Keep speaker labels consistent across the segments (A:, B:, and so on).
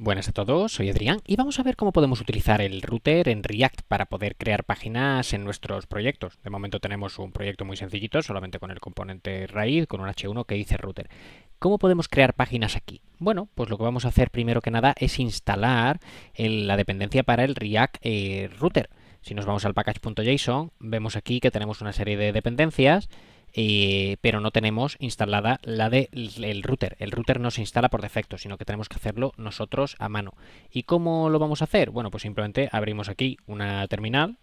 A: Buenas a todos, soy Adrián y vamos a ver cómo podemos utilizar el router en React para poder crear páginas en nuestros proyectos. De momento tenemos un proyecto muy sencillito, solamente con el componente raíz, con un H1 que dice router. ¿Cómo podemos crear páginas aquí? Bueno, pues lo que vamos a hacer primero que nada es instalar la dependencia para el React router. Si nos vamos al package.json, vemos aquí que tenemos una serie de dependencias, pero no tenemos instalada la del router. El router no se instala por defecto, sino que tenemos que hacerlo nosotros a mano. ¿Y cómo lo vamos a hacer? Bueno, pues simplemente abrimos aquí una terminal.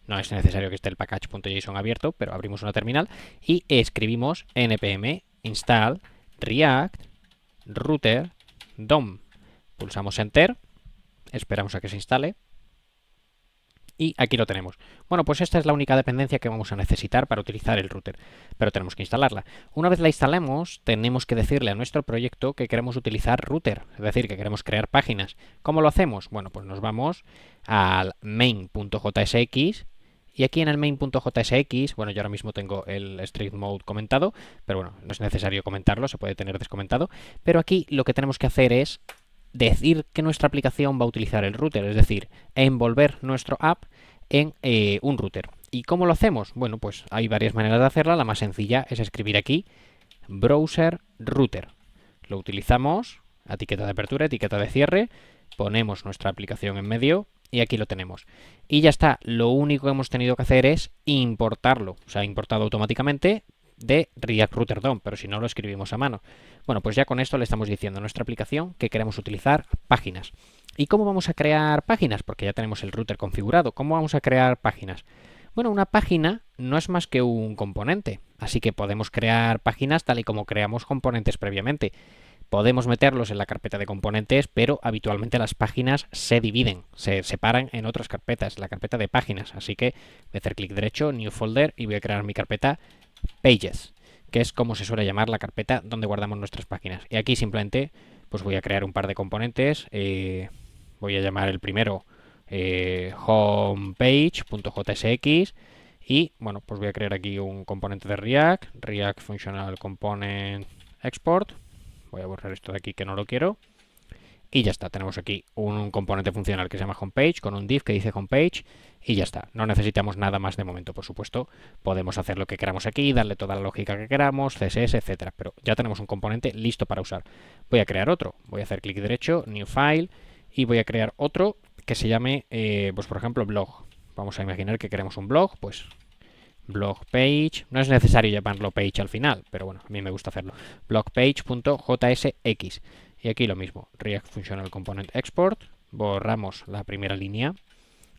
A: No es necesario que esté el package.json abierto, pero abrimos una terminal y escribimos npm install react router dom. Pulsamos enter, esperamos a que se instale. Y aquí lo tenemos. Bueno, pues esta es la única dependencia que vamos a necesitar para utilizar el router, pero tenemos que instalarla. Una vez la instalemos, tenemos que decirle a nuestro proyecto que queremos utilizar router, es decir, que queremos crear páginas. ¿Cómo lo hacemos? Bueno, pues nos vamos al main.jsx y aquí en el main.jsx, bueno, yo ahora mismo tengo el strict mode comentado, pero bueno, no es necesario comentarlo, se puede tener descomentado, pero aquí lo que tenemos que hacer es decir que nuestra aplicación va a utilizar el router, es decir, envolver nuestro app en un router. ¿Y cómo lo hacemos? Bueno, pues hay varias maneras de hacerla. La más sencilla es escribir aquí browser router. Lo utilizamos, etiqueta de apertura, etiqueta de cierre, ponemos nuestra aplicación en medio y aquí lo tenemos. Y ya está, lo único que hemos tenido que hacer es importarlo. Se ha importado automáticamente de React Router DOM, pero si no lo escribimos a mano. Bueno, pues ya con esto le estamos diciendo a nuestra aplicación que queremos utilizar páginas. ¿Y cómo vamos a crear páginas? Porque ya tenemos el router configurado. ¿Cómo vamos a crear páginas? Bueno, una página no es más que un componente, así que podemos crear páginas tal y como creamos componentes previamente. Podemos meterlos en la carpeta de componentes, pero habitualmente las páginas se dividen, se separan en otras carpetas, la carpeta de páginas. Así que voy a hacer clic derecho, New Folder, y voy a crear mi carpeta Pages, que es como se suele llamar la carpeta donde guardamos nuestras páginas. Y aquí simplemente pues voy a crear un par de componentes. Voy a llamar el primero homepage.jsx y bueno, pues voy a crear aquí un componente de React Functional Component Export. Voy a borrar esto de aquí que no lo quiero. Y ya está, tenemos aquí un componente funcional que se llama homepage con un div que dice homepage y ya está. No necesitamos nada más de momento, por supuesto. Podemos hacer lo que queramos aquí, darle toda la lógica que queramos, CSS, etcétera. Pero ya tenemos un componente listo para usar. Voy a crear otro. Voy a hacer clic derecho, New File y voy a crear otro que se llame, pues por ejemplo, blog. Vamos a imaginar que queremos un blog, pues blog page. No es necesario llamarlo page al final, pero bueno, a mí me gusta hacerlo. Blogpage.jsx. Y aquí lo mismo, React Functional Component Export, borramos la primera línea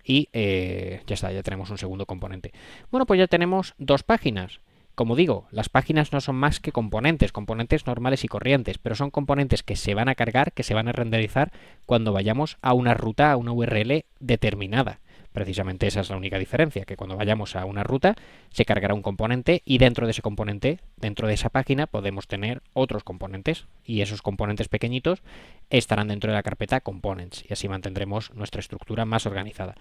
A: y ya está, ya tenemos un segundo componente. Bueno, pues ya tenemos dos páginas. Como digo, las páginas no son más que componentes, componentes normales y corrientes, pero son componentes que se van a cargar, que se van a renderizar cuando vayamos a una ruta, a una URL determinada. Precisamente esa es la única diferencia, que cuando vayamos a una ruta se cargará un componente y dentro de ese componente, dentro de esa página, podemos tener otros componentes y esos componentes pequeñitos estarán dentro de la carpeta components y así mantendremos nuestra estructura más organizada.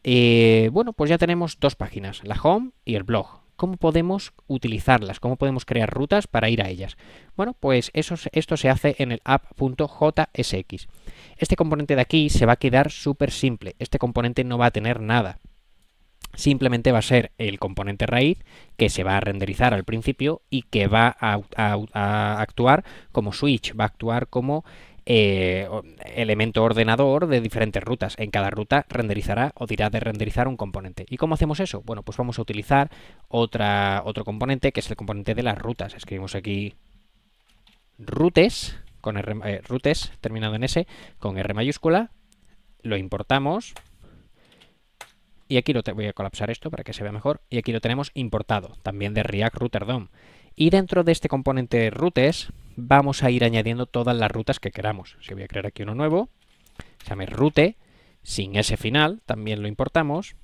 A: Bueno, pues ya tenemos dos páginas, la home y el blog. ¿Cómo podemos utilizarlas? ¿Cómo podemos crear rutas para ir a ellas? Bueno, pues esto se hace en el app.jsx. Este componente de aquí se va a quedar súper simple. Este componente no va a tener nada. Simplemente va a ser el componente raíz que se va a renderizar al principio y que va a actuar como switch, va a actuar como elemento ordenador de diferentes rutas. En cada ruta renderizará o dirá de renderizar un componente. ¿Y cómo hacemos eso? Bueno, pues vamos a utilizar otro componente que es el componente de las rutas. Escribimos aquí routes, con routes terminado en S, con R mayúscula, lo importamos. Y aquí voy a colapsar esto para que se vea mejor. Y aquí lo tenemos importado, también de React Router DOM. Y dentro de este componente routes vamos a ir añadiendo todas las rutas que queramos. Si voy a crear aquí uno nuevo, se llama route, sin S final, también lo importamos.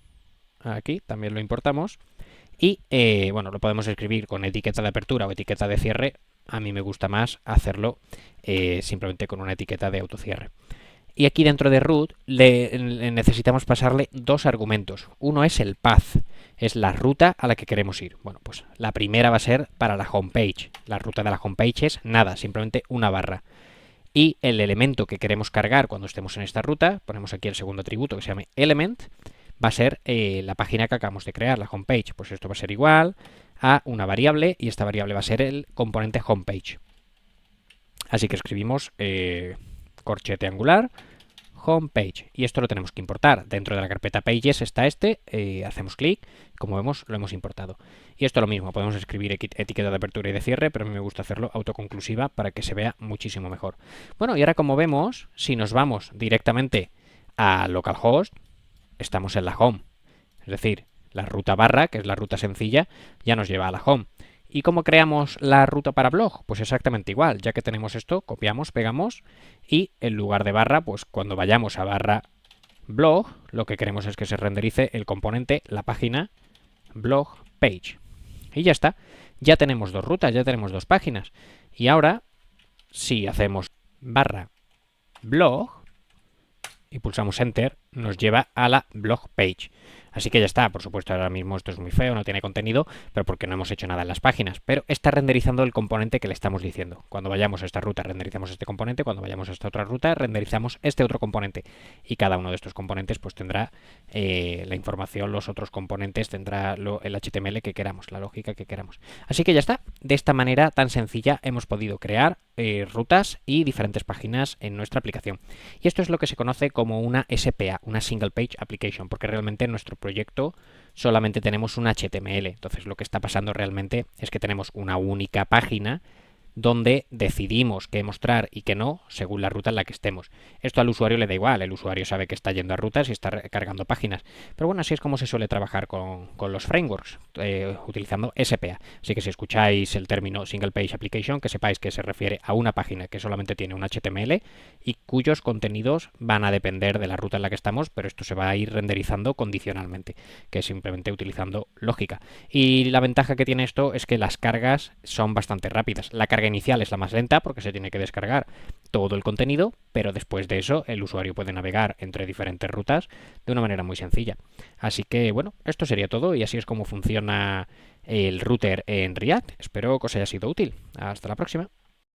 A: Aquí también lo importamos. Y bueno, lo podemos escribir con etiqueta de apertura o etiqueta de cierre. A mí me gusta más hacerlo simplemente con una etiqueta de autocierre. Y aquí dentro de root le necesitamos pasarle dos argumentos. Uno es el path, es la ruta a la que queremos ir. Bueno, pues la primera va a ser para la homepage. La ruta de la homepage es nada, simplemente una barra. y el elemento que queremos cargar cuando estemos en esta ruta, ponemos aquí el segundo atributo que se llama element, va a ser la página que acabamos de crear, la homepage. Pues esto va a ser igual a una variable y esta variable va a ser el componente homepage. Así que escribimos corchete angular homepage y esto lo tenemos que importar. Dentro de la carpeta pages está hacemos clic, como vemos lo hemos importado. Y esto lo mismo, podemos escribir etiqueta de apertura y de cierre, pero a mí me gusta hacerlo autoconclusiva para que se vea muchísimo mejor. Bueno, y ahora como vemos, si nos vamos directamente a localhost, estamos en la home. Es decir, la ruta barra, que es la ruta sencilla, ya nos lleva a la home. ¿Y cómo creamos la ruta para blog? Pues exactamente igual, ya que tenemos esto, copiamos, pegamos y en lugar de barra, pues cuando vayamos a barra blog, lo que queremos es que se renderice el componente, la página blog page. Y ya está, ya tenemos dos rutas, ya tenemos dos páginas. Y ahora, si hacemos barra blog y pulsamos enter, nos lleva a la blog page. Así que ya está, por supuesto ahora mismo esto es muy feo, no tiene contenido, pero porque no hemos hecho nada en las páginas. Pero está renderizando el componente que le estamos diciendo. Cuando vayamos a esta ruta renderizamos este componente, cuando vayamos a esta otra ruta renderizamos este otro componente. Y cada uno de estos componentes pues tendrá la información, los otros componentes, tendrá el HTML que queramos, la lógica que queramos. Así que ya está, de esta manera tan sencilla hemos podido crear rutas y diferentes páginas en nuestra aplicación. Y esto es lo que se conoce como una SPA, una Single Page Application, porque realmente en nuestro proyecto solamente tenemos un HTML. Entonces lo que está pasando realmente es que tenemos una única página donde decidimos qué mostrar y qué no, según la ruta en la que estemos. Esto al usuario le da igual, el usuario sabe que está yendo a rutas y está cargando páginas. Pero bueno, así es como se suele trabajar con los frameworks, utilizando SPA. Así que si escucháis el término Single Page Application, que sepáis que se refiere a una página que solamente tiene un HTML y cuyos contenidos van a depender de la ruta en la que estamos, pero esto se va a ir renderizando condicionalmente, que es simplemente utilizando lógica. Y la ventaja que tiene esto es que las cargas son bastante rápidas. La carga inicial es la más lenta porque se tiene que descargar todo el contenido, pero después de eso el usuario puede navegar entre diferentes rutas de una manera muy sencilla. Así que bueno, esto sería todo y así es como funciona el router en React. Espero que os haya sido útil. Hasta la próxima.